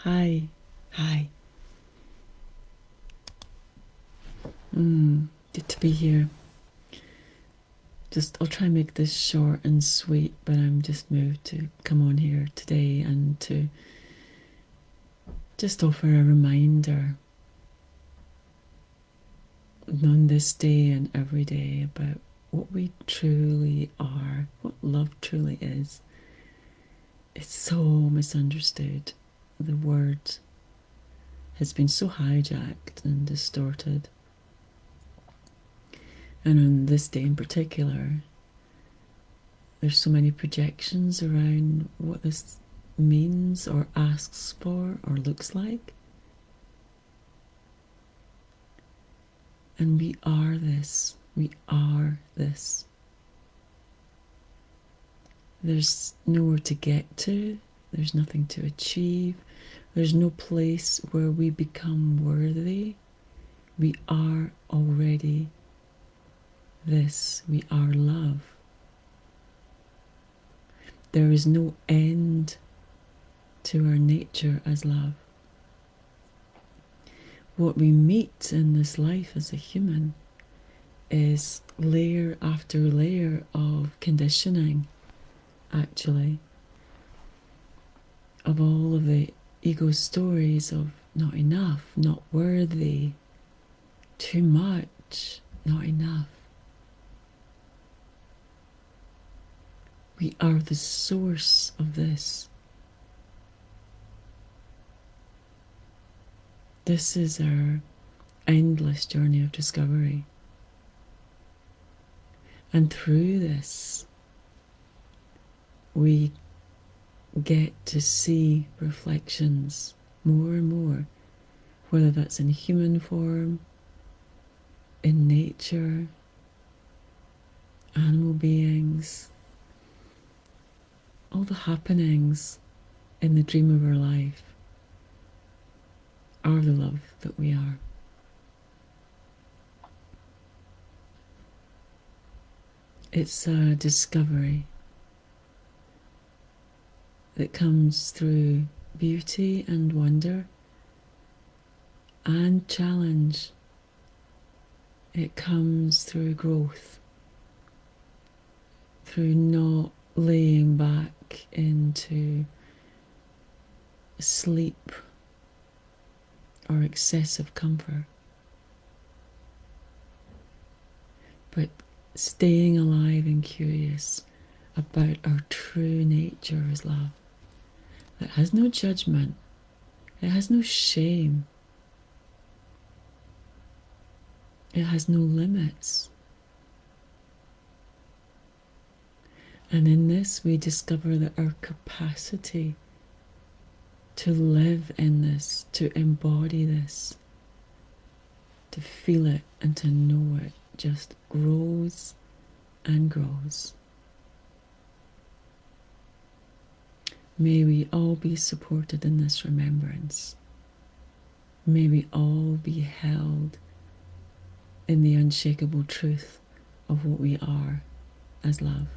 Hi. Hi. Good to be here. I'll try and make this short and sweet, but I'm just moved to come on here today and to just offer a reminder on this day and every day about what we truly are, what love truly is. It's so misunderstood. The word has been so hijacked and distorted. And on this day in particular, there's so many projections around what this means or asks for or looks like. And we are this. We are this. There's nowhere to get to. There's nothing to achieve. There's no place where we become worthy. We are already this. We are love. There is no end to our nature as love. What we meet in this life as a human is layer after layer of conditioning, actually, of all of the ego stories of not enough, not worthy, too much, not enough. We are the source of this. This is our endless journey of discovery. And through this, we get to see reflections more and more, whether that's in human form, in nature, animal beings, all the happenings in the dream of our life are the love that we are. It's a discovery that comes through beauty and wonder and challenge. It comes through growth, through not laying back into sleep or excessive comfort, but staying alive and curious about our true nature as love. That has no judgment, it has no shame, it has no limits. And in this we discover that our capacity to live in this, to embody this, to feel it and to know it just grows and grows. May we all be supported in this remembrance. May we all be held in the unshakable truth of what we are as love.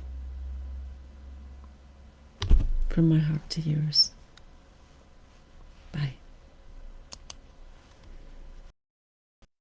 From my heart to yours.